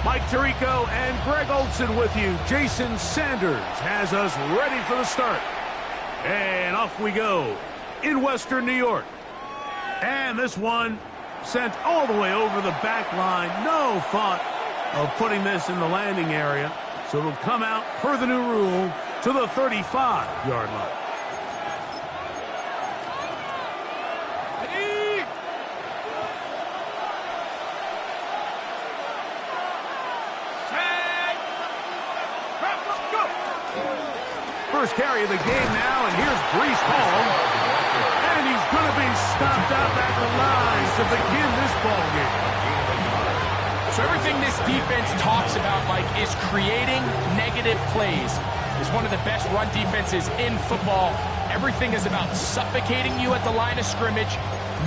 Mike Tirico and Greg Olson with you. Jason Sanders has us ready for the start. And off we go in Western New York. And this one sent all the way over the back line. No thought of putting this in the landing area. So it'll come out per the new rule to the 35-yard line. First carry of the game now, and here's Breece Hall. And he's going to be stopped out at the line to begin this ball game. So everything this defense talks about, Mike, is creating negative plays. It's one of the best run defenses in football. Everything is about suffocating you at the line of scrimmage,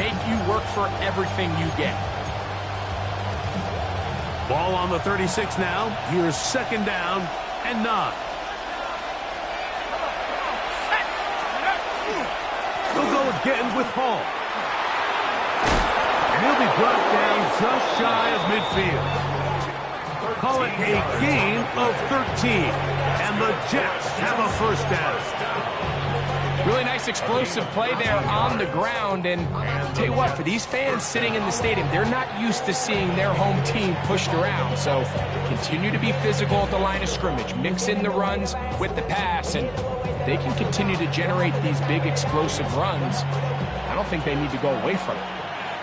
make you work for everything you get. Ball on the 36 now. Here's second down and 9. He'll go again with Hall. And he'll be brought down just shy of midfield. Call it a gain of 13. And the Jets have a first down. Really nice explosive play there on the ground. And tell you what, for these fans sitting in the stadium, they're not used to seeing their home team pushed around. So continue to be physical at the line of scrimmage. Mix in the runs with the pass, and they can continue to generate these big explosive runs. I don't think they need to go away from it.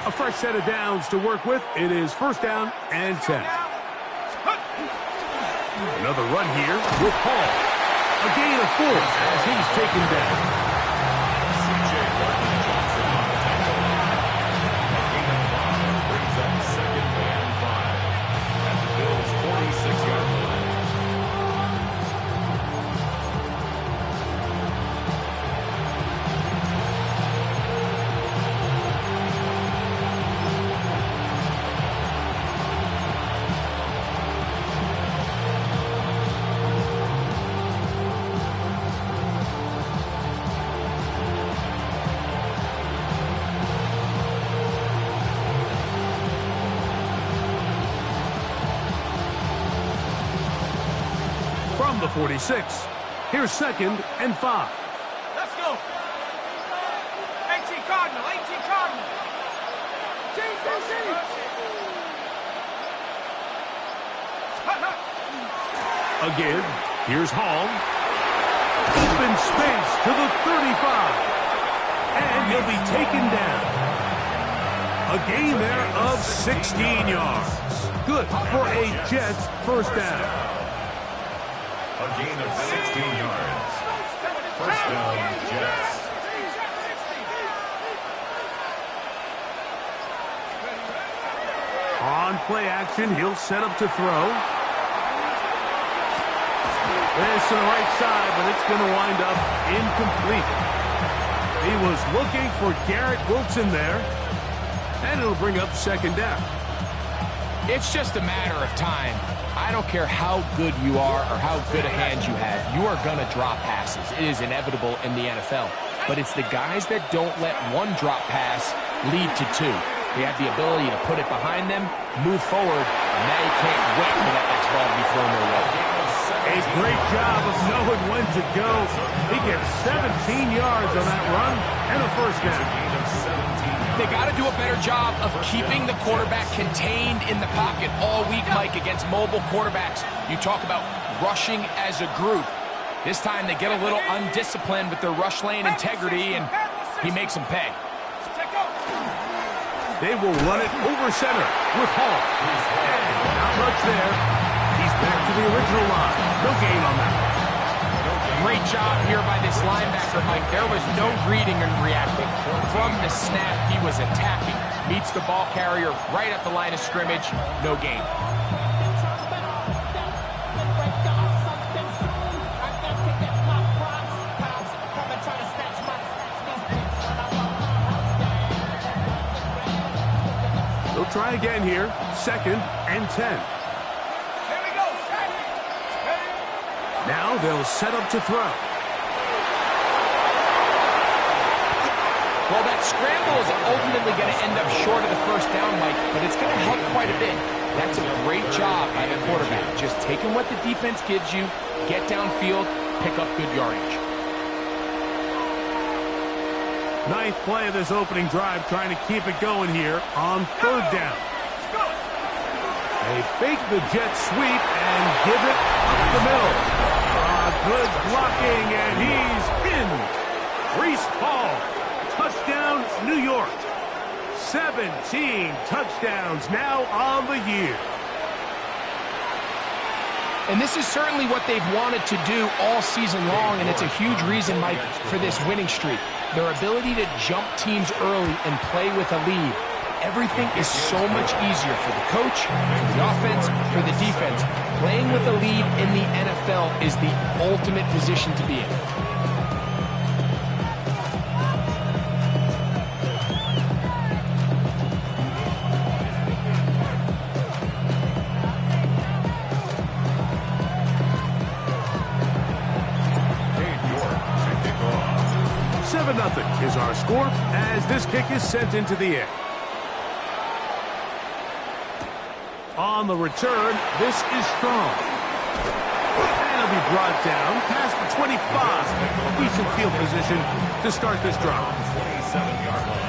A fresh set of downs to work with. It is first down and 10. Another run here with Hall. A gain of 4 as he's taken down. From the 46, here's second and 5. Let's go. 18 Cardinal, 18 Cardinal. Again, here's Hall. Open space to the 35. And he'll be taken down. A gain there of 16 yards. Good for a Jets first down. A gain of 16 yards. First down, Jets. On play action, he'll set up to throw. This to the right side, but it's going to wind up incomplete. He was looking for Garrett Wilson there, and it'll bring up second down. It's just a matter of time. I don't care how good you are or how good a hand you have. You are going to drop passes. It is inevitable in the NFL. But it's the guys that don't let one drop pass lead to 2. They have the ability to put it behind them, move forward, and now you can't wait for that next ball to be thrown their way. A great job of knowing when to go. He gets 17 yards on that run and a first down. They got to do a better job of keeping the quarterback contained in the pocket all week, Mike, against mobile quarterbacks. You talk about rushing as a group. This time they get a little undisciplined with their rush lane integrity, and he makes them pay. They will run it over center with Hall. And not much there. He's back to the original line. No gain on that. Great job here by this linebacker, Mike. There was no reading and reacting. From the snap, he was attacking. Meets the ball carrier right at the line of scrimmage. No gain. They'll try again here. Second and 10. Now they'll set up to throw. Well, that scramble is ultimately going to end up short of the first down, Mike, but it's going to help quite a bit. That's a great job by the quarterback. Just taking what the defense gives you, get downfield, pick up good yardage. Ninth play of this opening drive, trying to keep it going here on third down. They fake the jet sweep and give it up the middle. Good blocking, and he's in. Reese Hall, touchdown, New York. 17 touchdowns now on the year. And this is certainly what they've wanted to do all season long, and it's a huge reason, Mike, for this winning streak. Their ability to jump teams early and play with a lead. Everything is so much easier for the coach, for the offense, for the defense. Playing with a lead in the NFL is the ultimate position to be in. Nothing is our score as this kick is sent into the air. On the return, this is strong. And it'll be brought down past the 25. Decent field position to start this drive. 27-yard line.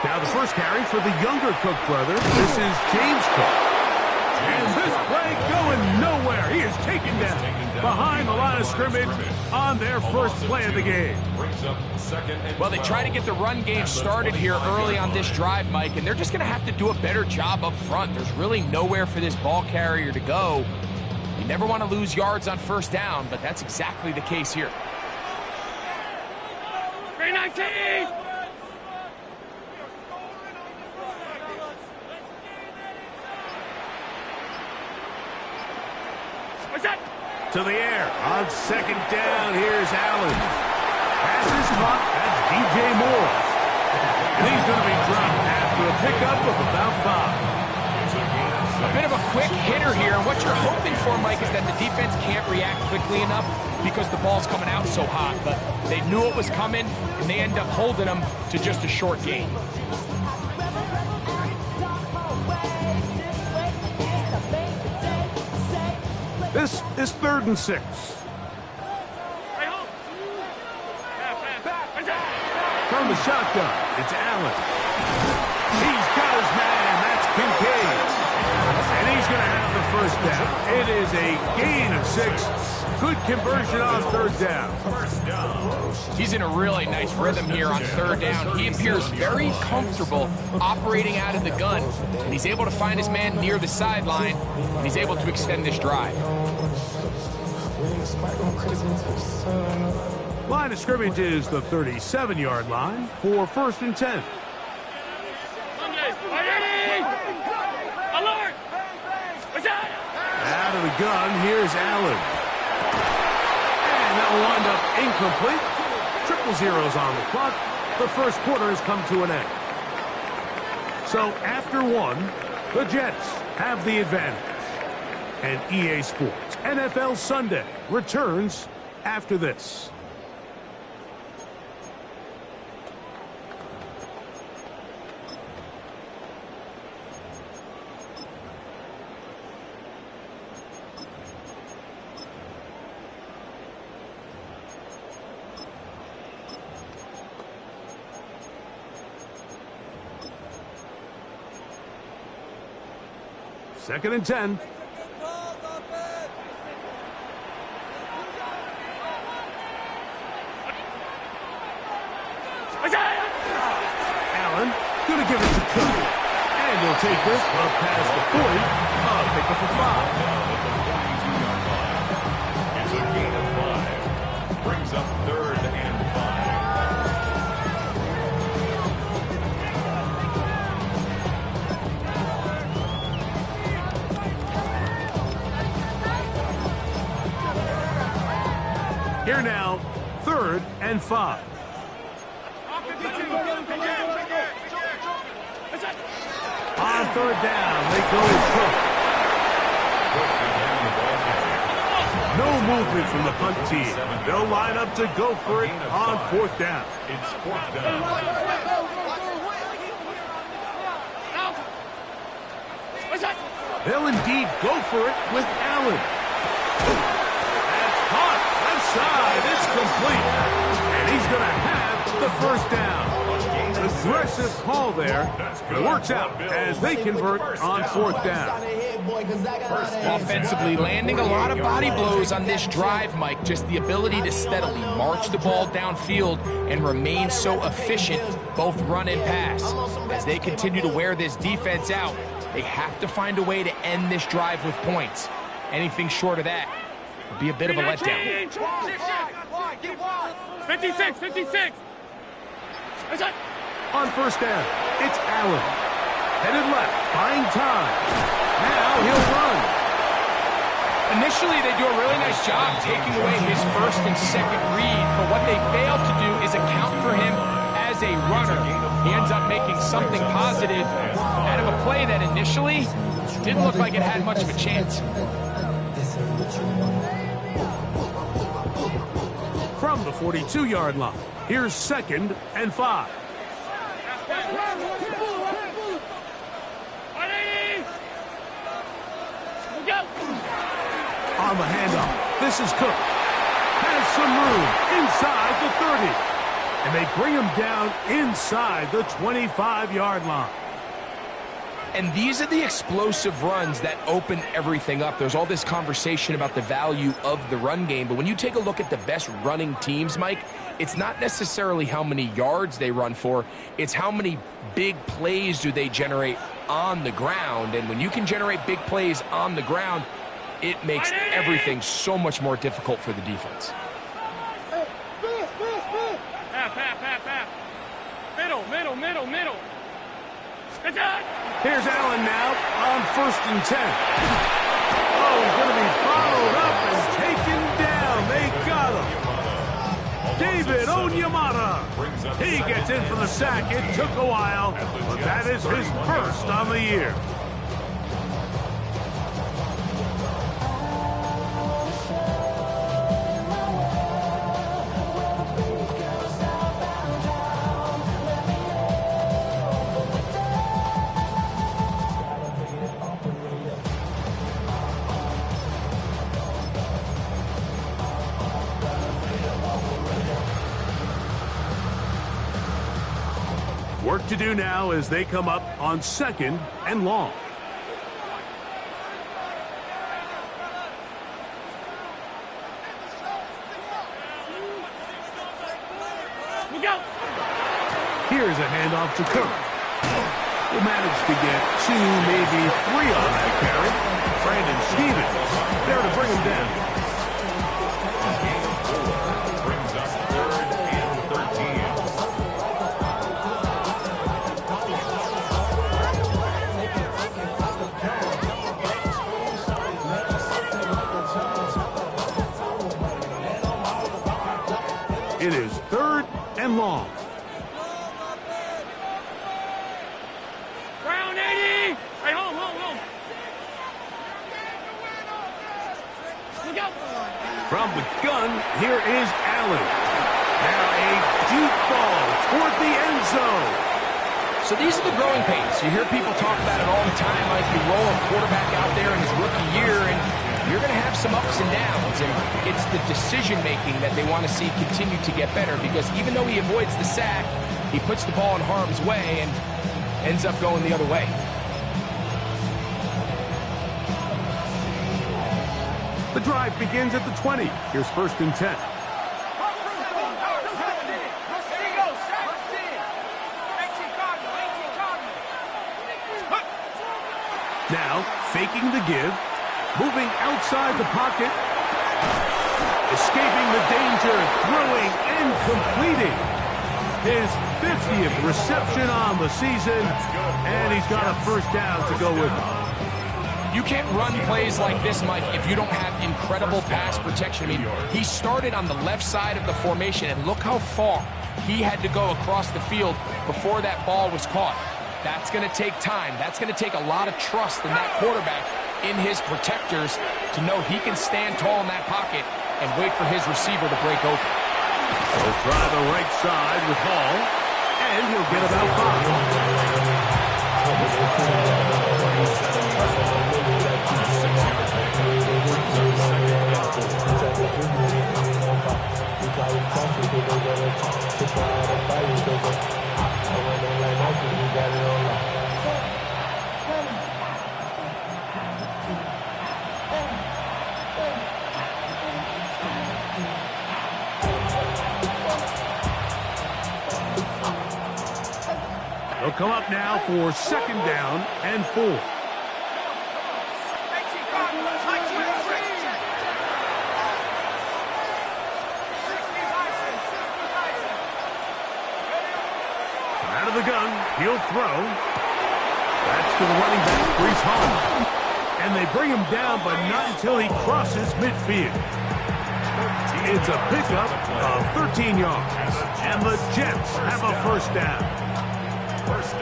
Now the first carry for the younger Cook brother. This is James Cook. And this play going nowhere. He is taken down behind the line of scrimmage on their first play of the game. Well, they try to get the run game started here early on this drive, Mike, and they're just going to have to do a better job up front. There's really nowhere for this ball carrier to go. You never want to lose yards on first down, but that's exactly the case here. 319! To the air on second down. Here's Allen. Pass is caught. That's DJ Moore. And he's going to be dropped after a pickup of about 5. A bit of a quick hitter here. And what you're hoping for, Mike, is that the defense can't react quickly enough because the ball's coming out so hot. But they knew it was coming, and they end up holding them to just a short gain. This is 3rd and 6. From the shotgun, it's Allen. He's got his man. That's Kincaid. And he's going to have the first down. It is a gain of 6. Good conversion on 3rd down. He's in a really nice rhythm here on 3rd down. He appears very comfortable operating out of the gun, and he's able to find his man near the sideline, and he's able to extend this drive. Line of scrimmage is the 37-yard line for 1st and 10. Out of the gun, here's Allen. And that will wind up incomplete. 0-0 on the clock. The first quarter has come to an end. So after one, the Jets have the advantage. And EA Sports NFL Sunday returns after this. Second and 10. Allen going to give it to Cook. And he'll take this up past the 40. Pick up a 5. It's a gain of 5. Brings up 3rd and 5. 3rd and 5. On 3rd down, they go with Cook. No movement from the punt team. They'll line up to go for it on 4th down. It's 4th down. They'll indeed go for it with Allen. That's caught. Left side. It's complete. And he's going to have the 1st down. Aggressive call there. Works out as they convert on 4th down. Offensively, landing a lot of body blows on this drive, Mike. Just the ability to steadily march the ball downfield and remain so efficient, both run and pass. As they continue to wear this defense out, they have to find a way to end this drive with points. Anything short of that would be a bit of a letdown. 56, 56. On 1st down, it's Allen. Headed left, buying time. Now he'll run. Initially, they do a really nice job taking away his 1st and 2nd read, but what they fail to do is account for him as a runner. He ends up making something positive out of a play that initially didn't look like it had much of a chance. From the 42-yard line, here's 2nd and 5. On the handoff, this is Cook. Has some room inside the 30. And they bring him down inside the 25-yard line. And these are the explosive runs that open everything up. There's all this conversation about the value of the run game, but when you take a look at the best running teams, Mike, it's not necessarily how many yards they run for, it's how many big plays do they generate on the ground. And when you can generate big plays on the ground, it makes everything so much more difficult for the defense. Half. Middle. Here's Allen now on 1st and 10. Oh, he's going to be followed up and taken down. They got him. David Onyemata. He gets in for the sack. It took a while, but that is his 1st on the year. Work to do now as they come up on 2nd and long. Here's a handoff to Cook. Will manage to get 2, maybe 3 on that carry. Brandon Stevens there to bring him down. Brings up 3rd and 13. It is 3rd and long. Round 80. Hey, home. Look out. From the gun, here is Allen. Now a deep ball toward the end zone. So these are the growing pains. You hear people talk about it all the time, like you roll a quarterback out there in his rookie year, and you're going to have some ups and downs, and it's the decision-making that they want to see continue to get better, because even though he avoids the sack, he puts the ball in harm's way and ends up going the other way. The drive begins at the 20. Here's 1st and 10. Now, faking the give, moving outside the pocket, escaping the danger, throwing and completing. His 50th reception on the season, and he's got a 1st down to go with him. You can't run plays like this, Mike, if you don't have incredible pass protection. I mean, he started on the left side of the formation, and look how far he had to go across the field before that ball was caught. That's going to take time. That's going to take a lot of trust in that quarterback, in his protectors, to know he can stand tall in that pocket and wait for his receiver to break open. He'll try the right side with Hall, and he'll get about 5. They'll come up now for 2nd down and 4. Out of the gun, he'll throw. That's to the running back, Brees Hall. And they bring him down, but not until he crosses midfield. It's a pickup of 13 yards. And the Jets have a 1st down.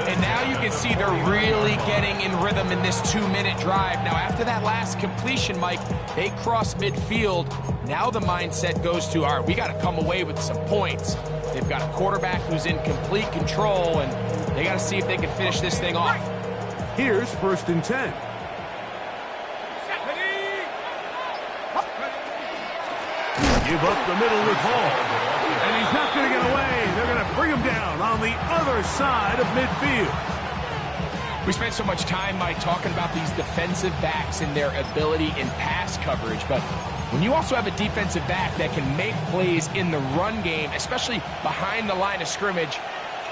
And now you can see they're really getting in rhythm in this 2-minute drive. Now, after that last completion, Mike, they cross midfield. Now the mindset goes to, all right, we got to come away with some points. They've got a quarterback who's in complete control, and they got to see if they can finish this thing off. Here's 1st and 10. Give up the middle with Hall. And he's not going to get away. They're going to bring him down on the other side of midfield. We spent so much time, Mike, talking about these defensive backs and their ability in pass coverage, but when you also have a defensive back that can make plays in the run game, especially behind the line of scrimmage,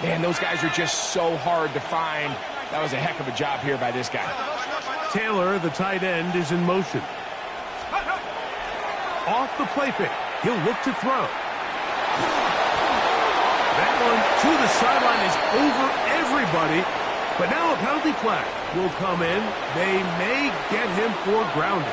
man, those guys are just so hard to find. That was a heck of a job here by this guy. Taylor, the tight end, is in motion. Off the play fake. He'll look to throw. That one to the sideline is over everybody. But now a penalty flag will come in. They may get him for grounding.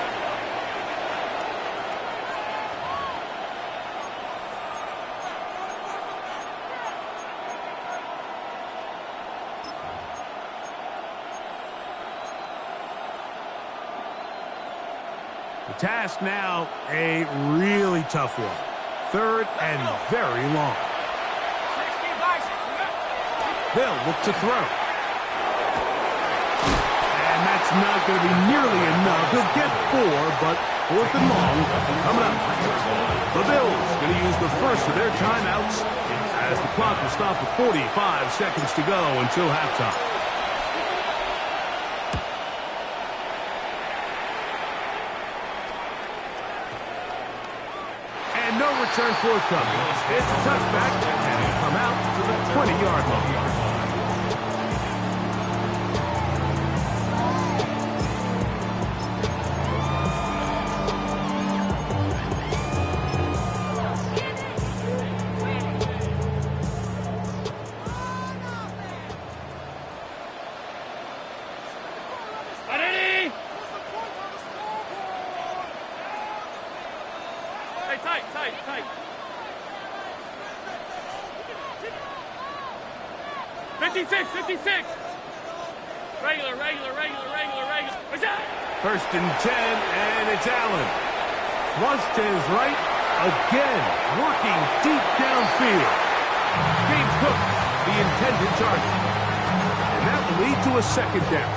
The task now, a really tough one. 3rd and very long. They'll look to throw. And that's not going to be nearly enough. He'll get 4, but 4th and long coming up. The Bills going to use the first of their timeouts as the clock will stop with 45 seconds to go until halftime. And no return forthcoming. It's a touchback, and he'll come out to the 20-yard line. Tight. 56. Regular. 1st and 10, and it's Allen. Flushed to his right again, working deep downfield. James Cook, the intended target. And that will lead to a 2nd down.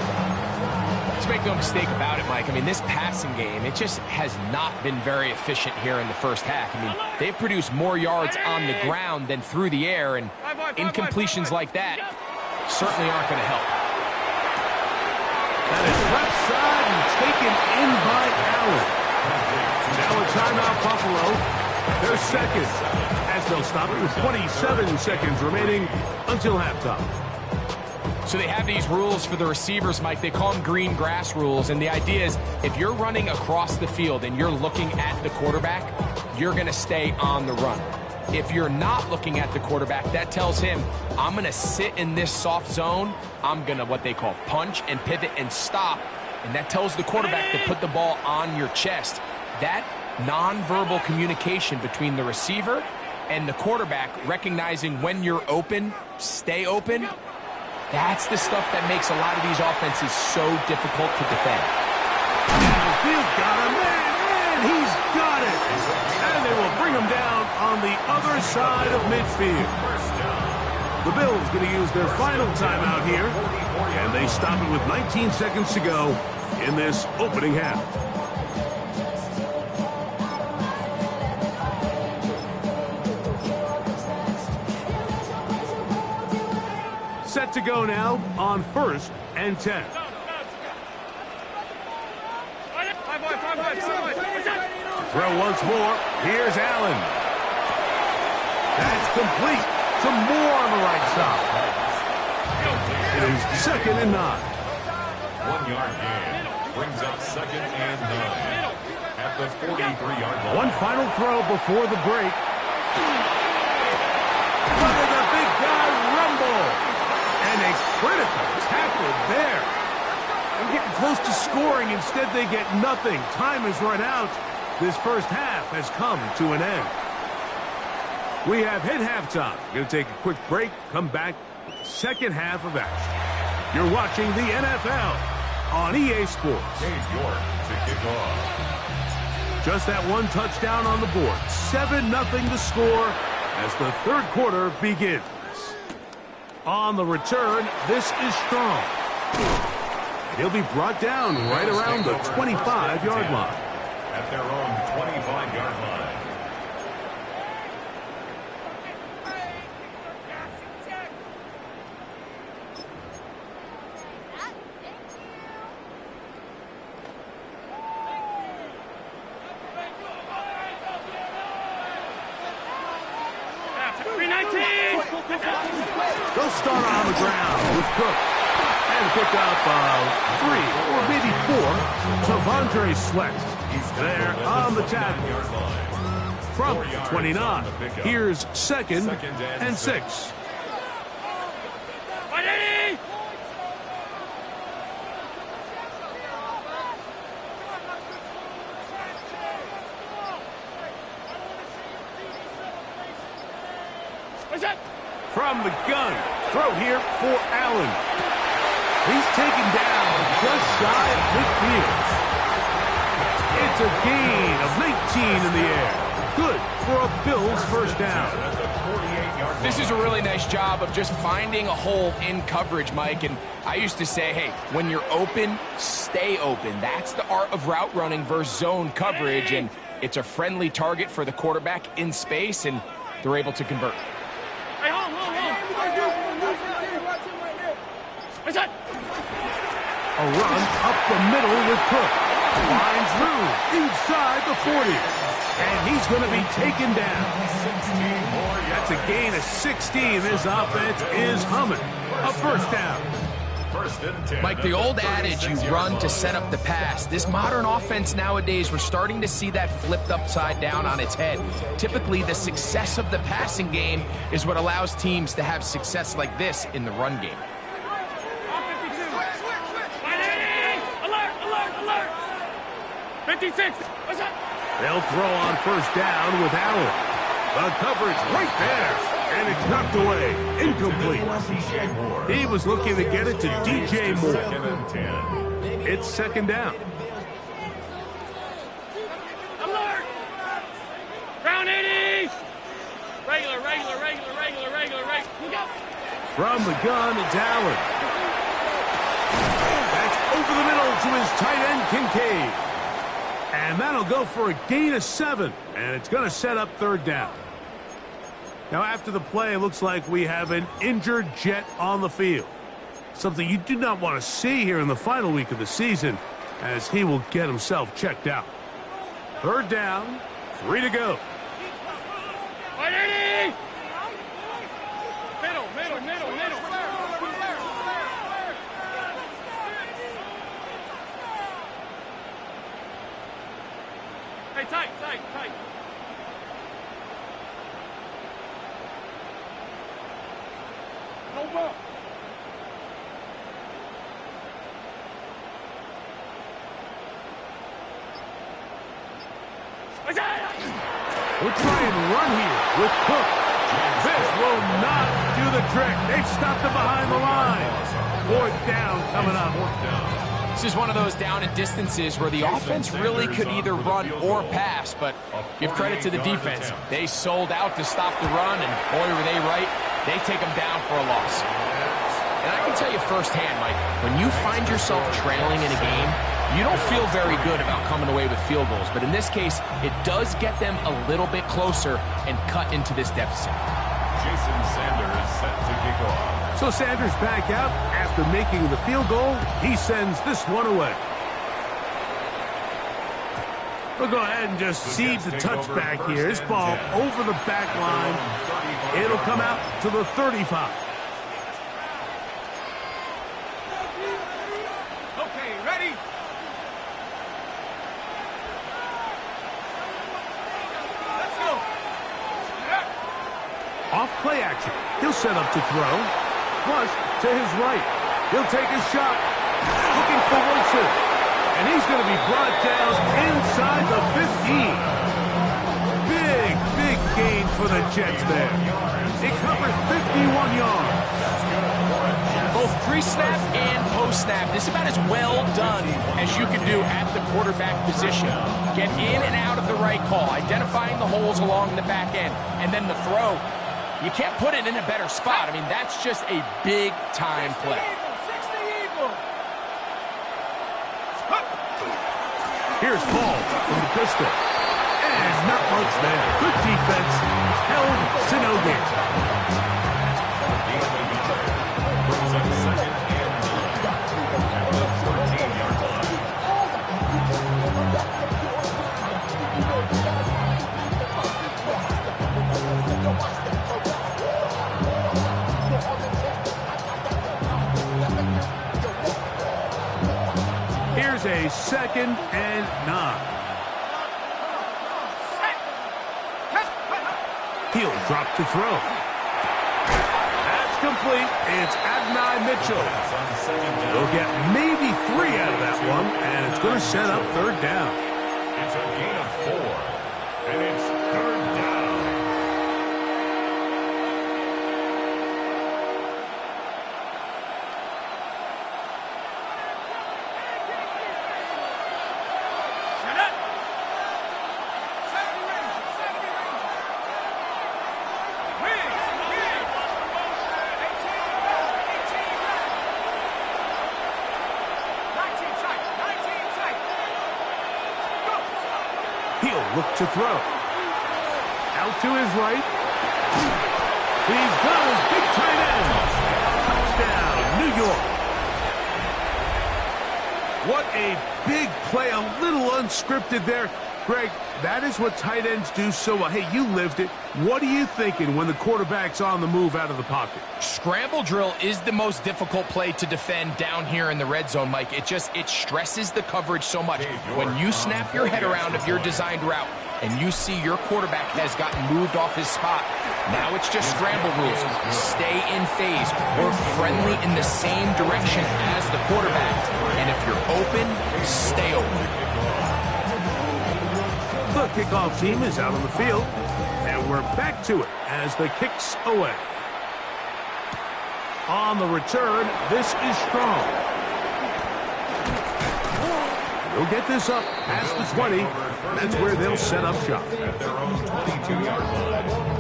Let's make no mistake about it, Mike. I mean, this passing game, it just has not been very efficient here in the first half. I mean, they've produced more yards on the ground than through the air, and incompletions like that certainly aren't going to help. That is left side and taken in by Allen. Now a timeout, Buffalo. Their 2nd, as they'll stop it with 27 seconds remaining until halftime. So they have these rules for the receivers, Mike. They call them green grass rules. And the idea is if you're running across the field and you're looking at the quarterback, you're going to stay on the run. If you're not looking at the quarterback, that tells him, I'm going to sit in this soft zone. I'm going to what they call punch and pivot and stop and that tells the quarterback to put the ball on your chest. That nonverbal communication between the receiver and the quarterback, recognizing when you're open, stay open, that's the stuff that makes a lot of these offenses so difficult to defend. Field got him, and he's got it. And they will bring him down on the other side of midfield. The Bills going to use their final timeout here, and they stop it with 19 seconds to go in this opening half. Set to go now on 1st and 10. Throw once more. Here's Allen. That's complete. Some more on the right side. It is 2nd and 9. 1 yard gain. Brings up 2nd and 9. At the 43-yard line. One final throw before the break. Look at the big guy rumble. And a critical tackle there. They're getting close to scoring. Instead, they get nothing. Time has run out. This first half has come to an end. We have hit halftime. Going to take a quick break. Come back with the second half of action. You're watching the NFL on EA Sports. Dave York to kick off. Just that one touchdown on the board. 7-0 the score as the third quarter begins. On the return, this is Strong. He'll be brought down right around the 25-yard line. At their own 25-yard line. They'll start on the ground with Cook. And pick up 3 or maybe 4. Tavondre Sweat. He's there on the tackle. From 29. Here's 2nd and 6. From the gun. Throw here for Allen. He's taken down just shy of midfield. It's a gain of 19 in the air. Good for a Bills first down. This is a really nice job of just finding a hole in coverage, Mike. And I used to say, hey, when you're open, stay open. That's the art of route running versus zone coverage. And it's a friendly target for the quarterback in space, and they're able to convert. A run up the middle with Cook. Finds room inside the 40. And he's going to be taken down. That's a gain of 16. This offense is humming. A first down. Mike, the old adage, you run to set up the pass. This modern offense nowadays, we're starting to see that flipped upside down on its head. Typically, the success of the passing game is what allows teams to have success like this in the run game. 56. They'll throw on first down with Allen. The coverage right there. And it's knocked away. Incomplete. He was looking to get it to DJ Moore. It's 2nd down. Alert! Round 80! Regular. Look out! From the gun, it's Allen. That's over the middle to his tight end, Kincaid. And that'll go for a gain of 7. And it's going to set up 3rd down. Now, after the play, it looks like we have an injured Jet on the field. Something you do not want to see here in the final week of the season, as he will get himself checked out. 3rd down, 3 to go. Middle. Hey, tight. No ball. We'll try and run here with Cook. This will not do the trick. They've stopped him behind the line. Fourth down coming up. This is one of those down and distances where the offense really could either run or pass, but give credit to the defense. They sold out to stop the run, and boy, were they right. They take them down for a loss. And I can tell you firsthand, Mike, when you find yourself trailing in a game, you don't feel very good about coming away with field goals. But in this case, it does get them a little bit closer and cut into this deficit. Jason Sanders set to kick off. So Sanders back out after making the field goal. He sends this one away. We'll go ahead and just cede the touchback here. This ball over the back line. It'll come out to the 35. Okay, ready? Let's go. Off play action. He'll set up to throw. Flush to his right. He'll take a shot. Looking for Wilson. And he's going to be brought down inside the 15. Big gain for the Jets there. It covers 51 yards. Both pre-snap and post-snap, this is about as well done as you can do at the quarterback position. Get in and out of the right call, identifying the holes along the back end, and then the throw. You can't put it in a better spot. I mean, that's just a big-time play. Here's Paul from the pistol. And not much there. Good defense. Held to no gain. Brings up second and 9 at the 13-yard line. Here's a 2nd and 9. He'll drop to throw. That's complete. It's Adonai Mitchell. They'll get maybe 3 out of that one, and it's going to set up 3rd down. It's a gain of 4, and it's 3rd down. He'll look to throw. Out to his right. He's got his big tight end. Touchdown, New York. What a big play. A little unscripted there. Greg, that is what tight ends do so well. Hey, you lived it. What are you thinking when the quarterback's on the move out of the pocket? Scramble drill is the most difficult play to defend down here in the red zone, Mike. It stresses the coverage so much. When you snap your head around of your designed route and you see your quarterback has gotten moved off his spot, now it's just scramble rules. Stay in phase. Work friendly in the same direction as the quarterback. And if you're open, stay open. The kickoff team is out on the field, and we're back to it as the kick's away. On the return, this is Strong. They'll get this up past the 20. That's where they'll set up shop. At their own 22-yard line.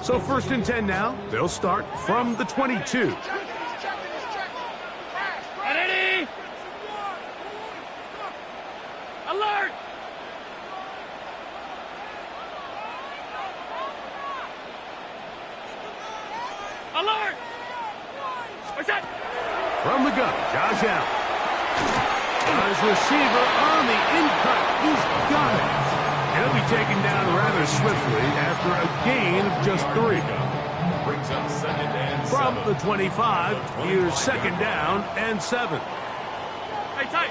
So 1st and 10 now. They'll start from the 22. Ready? Alert! Alert! What's that? From the gun, Josh Allen. His receiver on the in-cut. He's got it. And he'll be taken down rather swiftly after a gain of just 3. Brings up 2nd and 7. From the 25, here's 2nd down and 7. Hey, tight.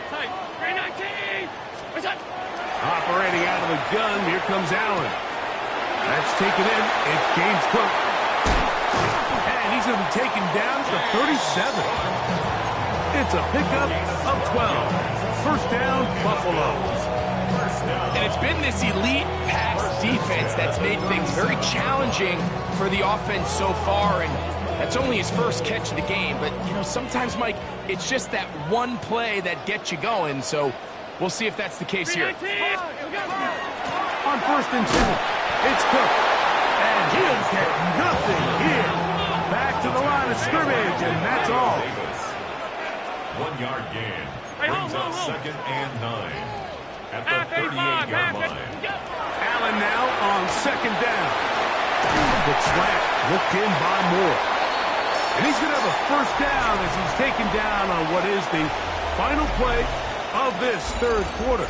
319! What's that? Operating out of the gun, here comes Allen. That's taken in. It's James Cook. And he's going to be taken down to 37. It's a pickup of 12. First down, Buffalo. And it's been this elite pass defense that's made things very challenging for the offense so far, and that's only his first catch of the game. But, you know, sometimes, Mike, it's just that one play that gets you going, so we'll see if that's the case here. On first and 2, it's Cook. And he'll get nothing here. Back to the line of scrimmage, and that's all. 1 yard gain. Brings up second and 9 at the 38-yard line. Allen now on second down. But slant looked in by Moore. And he's going to have a first down as he's taken down on what is the final play of this third quarter.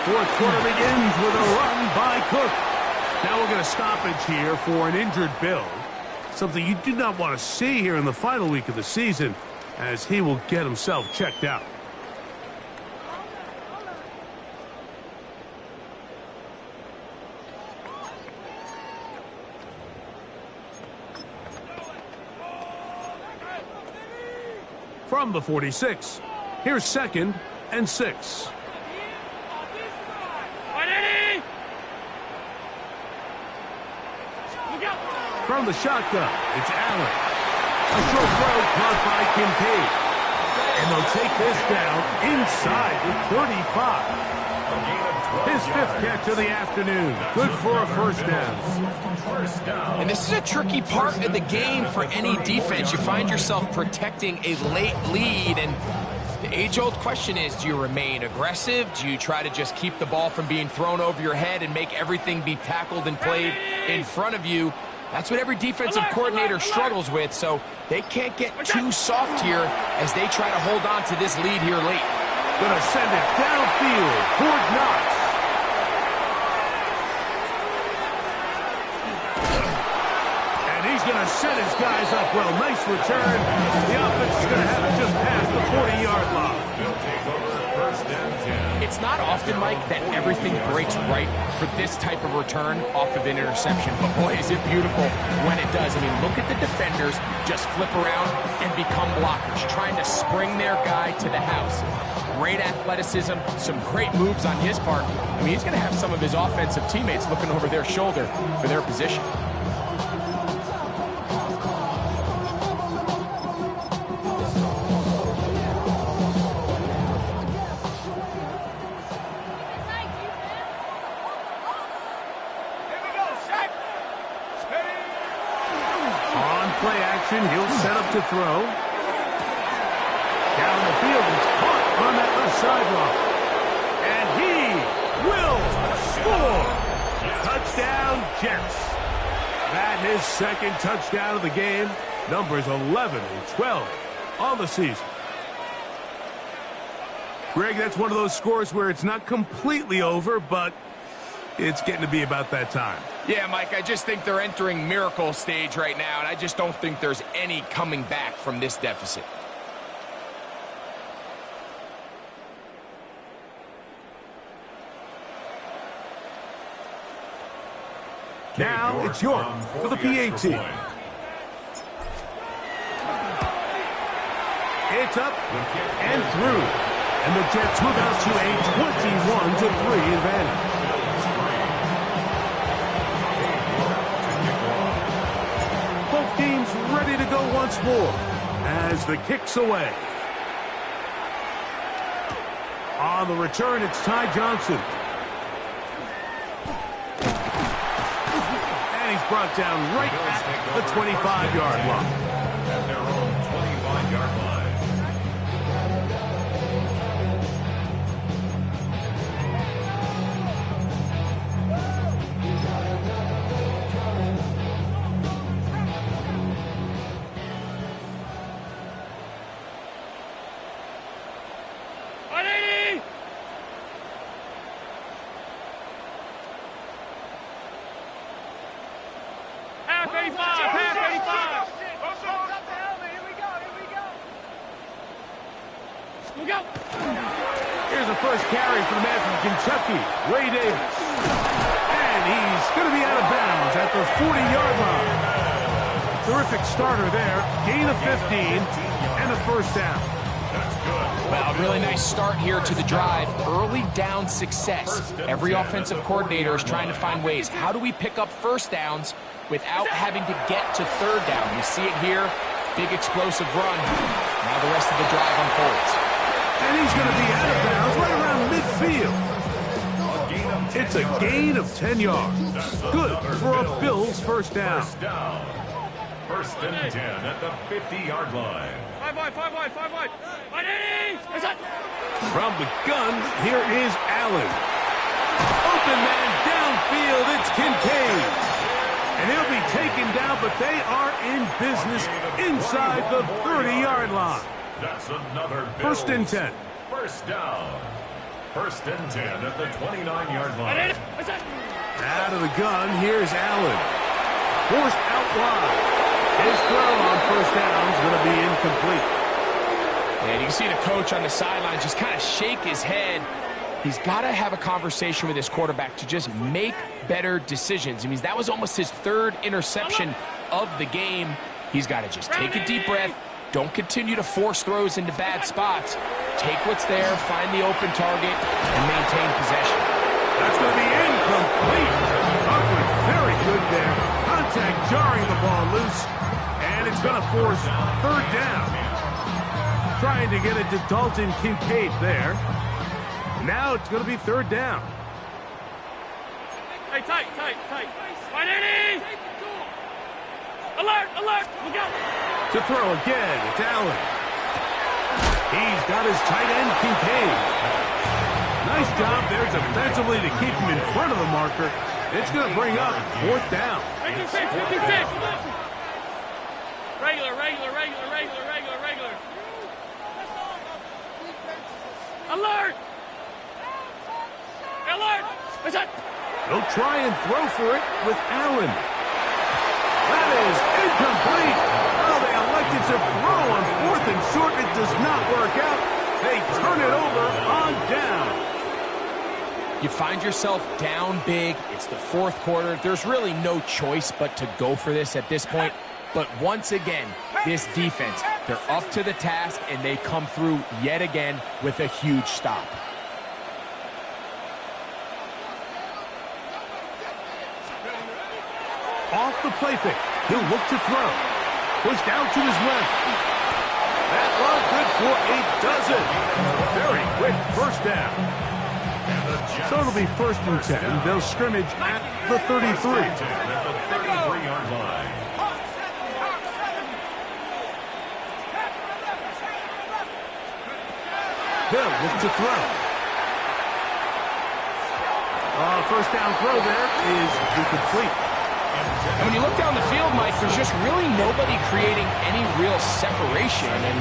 Fourth quarter begins with a run by Cook. Now we're going to stoppage here for an injured Bill. Something you do not want to see here in the final week of the season, as he will get himself checked out. From the 46, here's second and 6. From the shotgun, it's Allen. A short throw caught by Kincaid. And they'll take this down inside the 35. His 5th catch of the afternoon. Good for a first down. And this is a tricky part of the game for any defense. You find yourself protecting a late lead, and the age-old question is, do you remain aggressive? Do you try to just keep the ball from being thrown over your head and make everything be tackled and played in front of you? That's what every defensive coordinator struggles with, so they can't get too soft here as they try to hold on to this lead here late. Gonna send it downfield toward Knox. And he's gonna set his guys up well. Nice return. The offense is gonna have it just past the 40-yard line. They'll take over first and 10. It's not often, Mike, that everything breaks right for this type of return off of an interception. But, boy, is it beautiful when it does. I mean, look at the defenders just flip around and become blockers, trying to spring their guy to the house. Great athleticism, some great moves on his part. I mean, he's going to have some of his offensive teammates looking over their shoulder for their position. He'll set up to throw. Down the field, it's caught on that left sideline. And he will score. Touchdown, Jets. That his second touchdown of the game. Numbers 11 and 12 on the season. Greg, that's one of those scores where it's not completely over, but it's getting to be about that time. Yeah, Mike, I just think they're entering miracle stage right now, and I just don't think there's any coming back from this deficit. Now it's York for the PAT. It's up and through. And the Jets move out to a 21-3 advantage. Both teams ready to go once more as the kick's away. On the return, it's Ty Johnson. And he's brought down right at the 25-yard line. At their own 25-yard line. Look out. Here's the first carry for the man from Kentucky, Ray Davis. And he's going to be out of bounds at the 40-yard line. Terrific starter there. Gain of 15 and a first down. Well, really nice start here to the drive. Early down success. Every offensive coordinator is trying to find ways. How do we pick up first downs without having to get to third down? We see it here. Big explosive run. Now the rest of the drive unfolds. And he's going to be out of bounds right around midfield. It's a gain of 10 yards. Good for a Bills first down. First and 10 at the 50-yard line. 5 wide, 5 wide, 5 wide. From the gun, here is Allen. Open man downfield, it's Kincaid. And he'll be taken down, but they are in business inside the 30-yard line. That's another Bills. First and 10. First down. First and 10 at the 29-yard line. Out of the gun, here's Allen. Forced out wide. His throw on first down is going to be incomplete. And you can see the coach on the sideline just kind of shake his head. He's got to have a conversation with his quarterback to just make better decisions. I mean, that was almost his third interception of the game. He's got to just take a deep breath. Don't continue to force throws into bad spots. Take what's there, find the open target, and maintain possession. That's going to be incomplete. Coverage very good there. Contact jarring the ball loose. And it's going to force third down. Trying to get it to Dalton Kincaid there. Now it's going to be third down. Hey, tight. Find Eddie. Alert. Look out. To throw again, it's Allen. He's got his tight end, Kincaid. Nice job there defensively to keep him in front of the marker. It's going to bring up fourth down. 56. Regular. Alert. They'll try and throw for it with Allen. That is incomplete. Well, they elected to throw on fourth and short. It does not work out. They turn it over on down. You find yourself down big. It's the fourth quarter. There's really no choice but to go for this at this point. But once again, this defense, they're up to the task, and they come through yet again with a huge stop. Off the play fake. He'll look to throw. Pushed out to his left. That run good for a dozen. Very quick first down. So it'll be first and 10. They'll scrimmage at the 33. At the 33-yard line. Hill look to throw. First down throw there is incomplete. And when you look down the field, Mike, there's just really nobody creating any real separation. And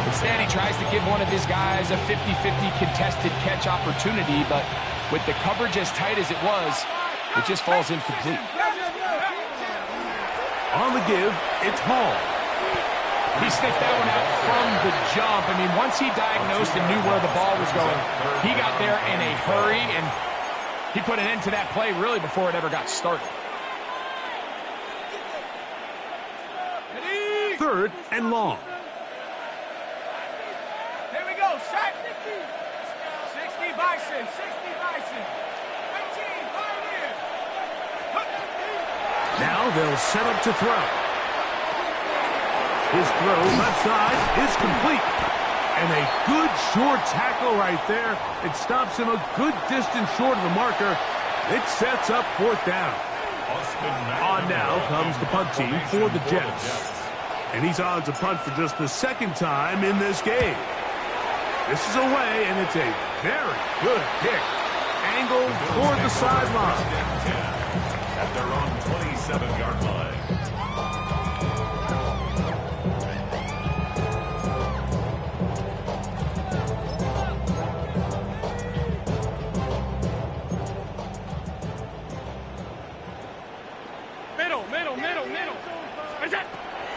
instead, he tries to give one of his guys a 50-50 contested catch opportunity. But with the coverage as tight as it was, it just falls incomplete. On the give, it's Hall. He sniffed that one out from the jump. I mean, once he diagnosed and knew where the ball was going, he got there in a hurry, and he put an end to that play really before it ever got started. Third and long. Here we go. Set. 60 Bison. 60 Bison. 19 Pioneer. Now they'll set up to throw. His throw left side is complete. And a good short tackle right there. It stops him a good distance short of the marker. It sets up fourth down. On now comes the punt team for the Jets. And he's on to punt for just the second time in this game. This is away, and it's a very good kick. Angled toward the sideline. At their own 27-yard line. Middle. Where's that?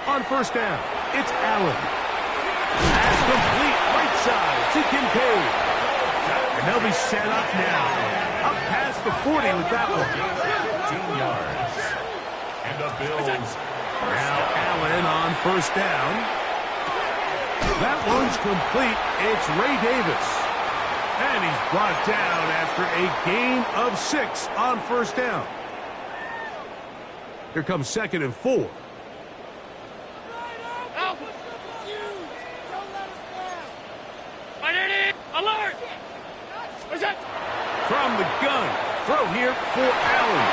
On first down, it's Allen. Pass complete right side to And they'll be set up now. Up past the 40 with that one. 15 yards. And the Bills. Now Allen on first down. That one's complete. It's Ray Davis. And he's brought down after a gain of 6 on first down. Here comes 2nd and 4. Alert! From the gun. Throw here for Allen.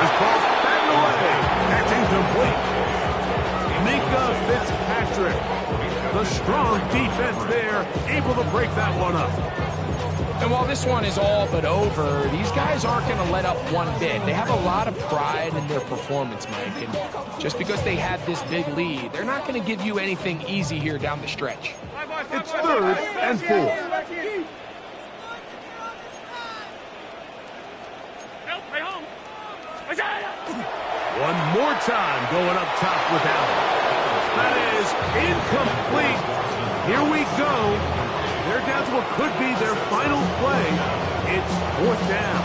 This ball's batted away. That's incomplete. Minka Fitzpatrick. The strong defense there, able to break that one up. And while this one is all but over, these guys aren't going to let up one bit. They have a lot of pride in their performance, Mike. And just because they have this big lead, they're not going to give you anything easy here down the stretch. It's 3rd and 4. One more time going up top with Allen. That is incomplete. Here we go. They're down to what could be their final play. It's 4th down.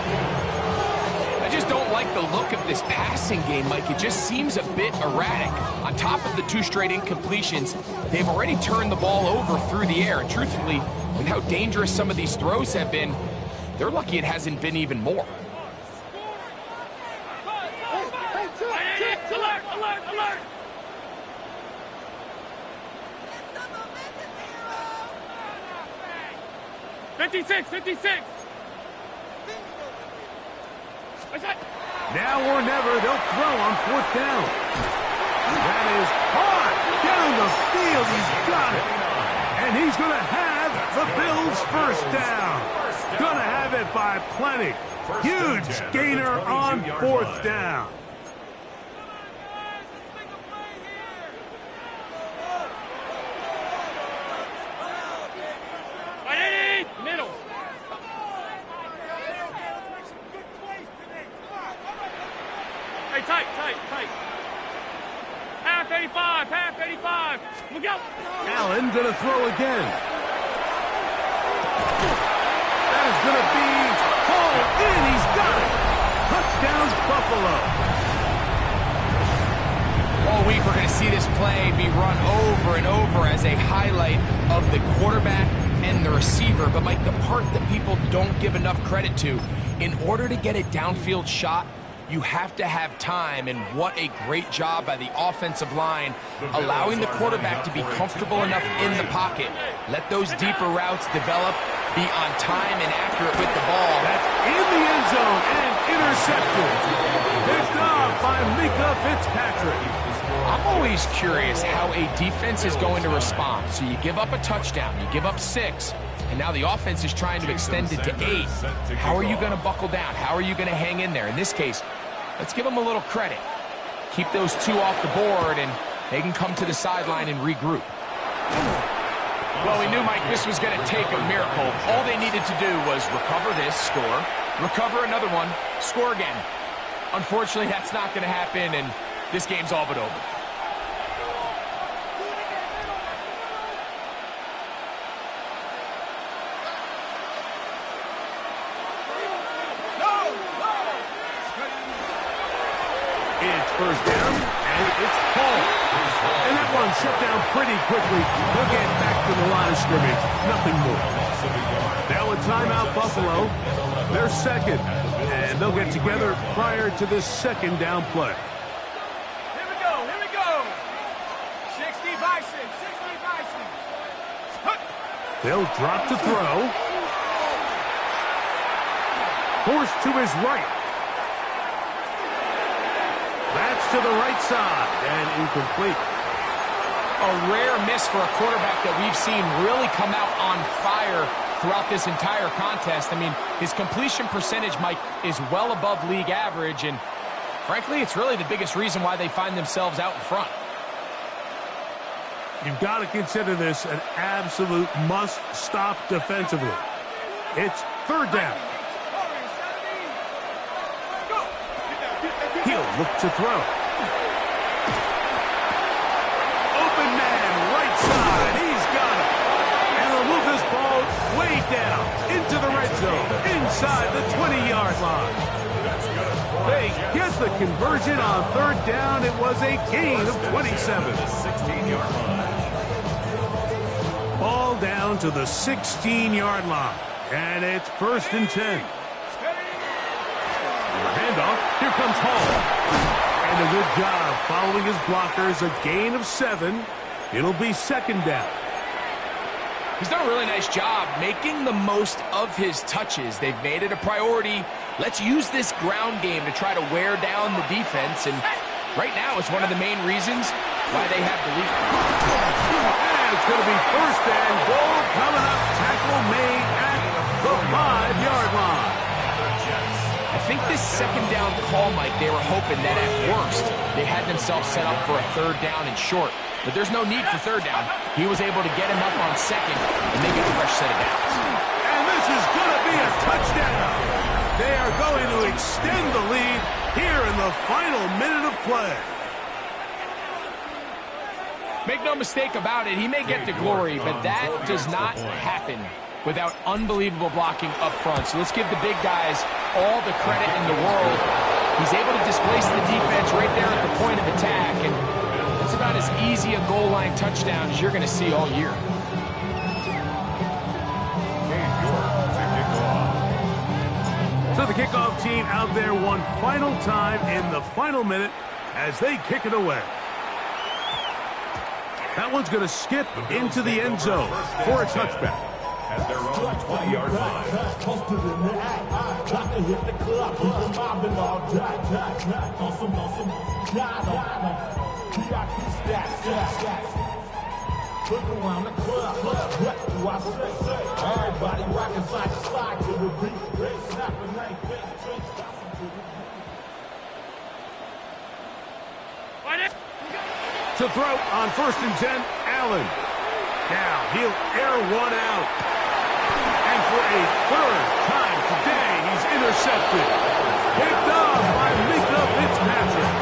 I just don't like the look of this passing game, Mike. It just seems a bit erratic. On top of the 2 straight incompletions, they've already turned the ball over through the air. And truthfully, with how dangerous some of these throws have been, they're lucky it hasn't been even more. Alert! Alert! Alert! 56! 56! Now or never, they'll throw on 4th down. That is hard down the field. He's got it. And he's going to have the Bills' first down. Going to have it by plenty. Huge gainer on 4th down. Middle. Hey, tight. Half 85. Look out. Allen going to throw again. That is going to be hauled in. He's got it. Touchdown, Buffalo. All week we're going to see this play be run over and over as a highlight of the quarterback and the receiver. But, Mike, the part that people don't give enough credit to, in order to get a downfield shot, you have to have time, and what a great job by the offensive line, allowing the quarterback to be comfortable enough in the pocket. Let those deeper routes develop, be on time and accurate with the ball. That's in the end zone and intercepted. Picked off by Minka Fitzpatrick. I'm always curious how a defense is going to respond. So you give up a touchdown, you give up 6, and now the offense is trying to extend it to 8. How are you going to buckle down? How are you going to hang in there? In this case, let's give them a little credit. Keep those 2 off the board, and they can come to the sideline and regroup. Well, we knew, Mike, this was going to take a miracle. All they needed to do was recover this, score, recover another one, score again. Unfortunately, that's not going to happen, and this game's all but over. It's first down, and it's Paul. And that one shut down pretty quickly. They'll get back to the line of scrimmage. Nothing more. Now a timeout, Buffalo. They're 2nd, and they'll get together prior to this 2nd down play. Here we go. 60 Bison. They'll drop to throw. Forced to his right. That's to the right side, and incomplete. A rare miss for a quarterback that we've seen really come out on fire throughout this entire contest. I mean, his completion percentage, Mike, is well above league average, and frankly, it's really the biggest reason why they find themselves out in front. You've got to consider this an absolute must-stop defensively. It's 3rd down. He'll look to throw. Open man, right side. He's got it. And he'll move this ball way down into the right inside the 20-yard line. They get the conversion on third down. It was a gain of 27. 16-yard line. Ball down to the 16-yard line. And it's 1st and 10. Handoff. Here comes Hall. And a good job following his blockers. A gain of 7. It'll be 2nd down. He's done a really nice job making the most of his touches. They've made it a priority. Let's use this ground game to try to wear down the defense. And right now, it's one of the main reasons why they have the lead. And it's going to be 1st and goal coming up. Tackle made at the 5-yard line. I think this 2nd down call, Mike, they were hoping that at worst, they had themselves set up for a 3rd down and short. But there's no need for 3rd down. He was able to get him up on 2nd and make it a fresh set of downs. And this is going to be a touchdown. They are going to extend the lead here in the final minute of play. Make no mistake about it, he may get the glory, but that does not happen without unbelievable blocking up front. So let's give the big guys all the credit in the world. He's able to displace the defense right there at the point of attack, and that's about as easy a goal line touchdown as you're going to see all year. So the kickoff team out there one final time in the final minute as they kick it away. That one's going to skip into the end zone for a touchback. At their own 20-yard line. Look around the club, what do I say? Everybody rocking side to side to the beat. Snapping like To throw on 1st and 10, Allen. Now he'll air one out. And for a 3rd time today, he's intercepted. Picked off by Mika Fitzpatrick.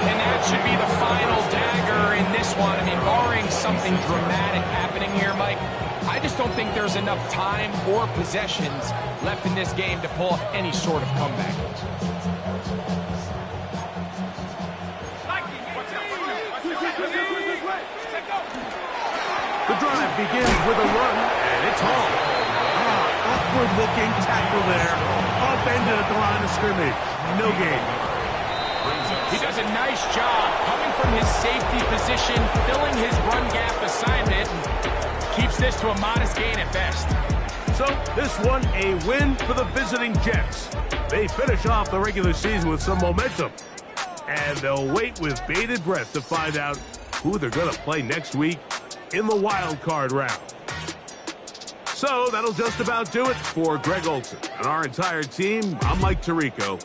And that should be the final dagger in this one. I mean, barring something dramatic happening here, Mike, I just don't think there's enough time or possessions left in this game to pull off any sort of comeback. The drive begins with a run, and it's Hall. Awkward-looking tackle there. Upended at the line of scrimmage. No gain. He does a nice job coming from his safety position, filling his run gap assignment, and keeps this to a modest gain at best. So this one a win for the visiting Jets. They finish off the regular season with some momentum. And they'll wait with bated breath to find out who they're going to play next week in the wild card round. So that'll just about do it for Greg Olson and our entire team. I'm Mike Tirico.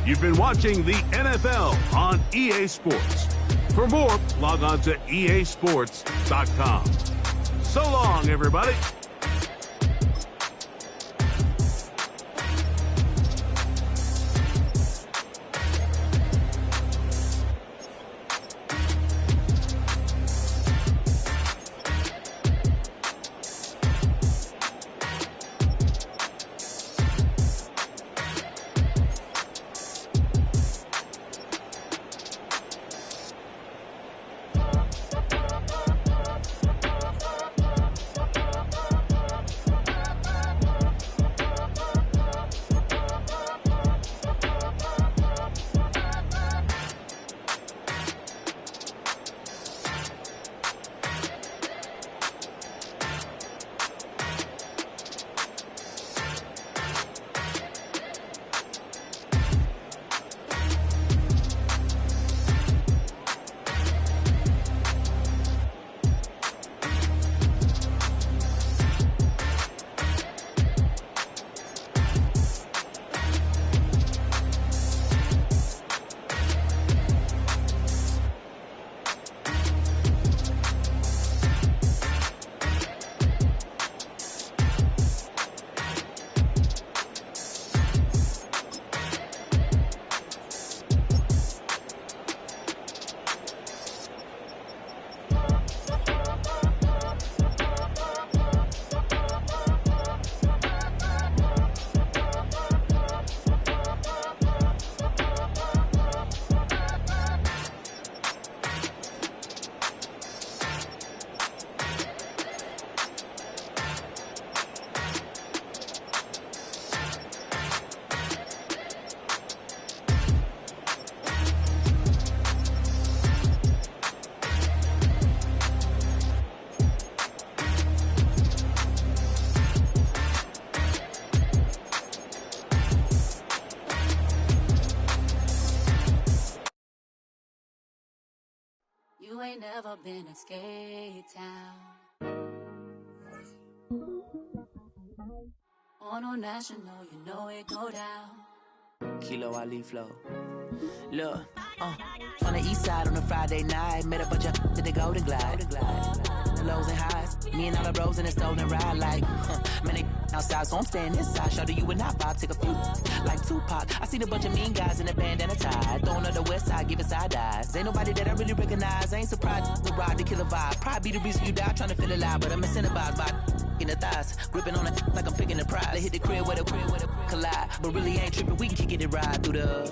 You've been watching the NFL on EA Sports. For more, log on to easports.com. So long, everybody. ain't never been in Skate Town. On a national, you know it go down. Kilo Ali Flow. Look, from the east side on a Friday night, met a bunch of to the Golden Glide. The lows and highs, me and all the bros in a stolen ride like, man, they outside, so I'm staying inside. Show you and I vibe, take a few, like Tupac. I seen a bunch of mean guys in a bandana tie, throwing up the west side, giving side eyes. Ain't nobody that I really recognize, I ain't surprised to ride the killer vibe. Probably be the reason you die, trying to feel alive, but I'm incentivized by in the thighs, gripping on it like I'm picking the prize. They hit the crib with a collide, but really ain't tripping, we can kick it and ride through the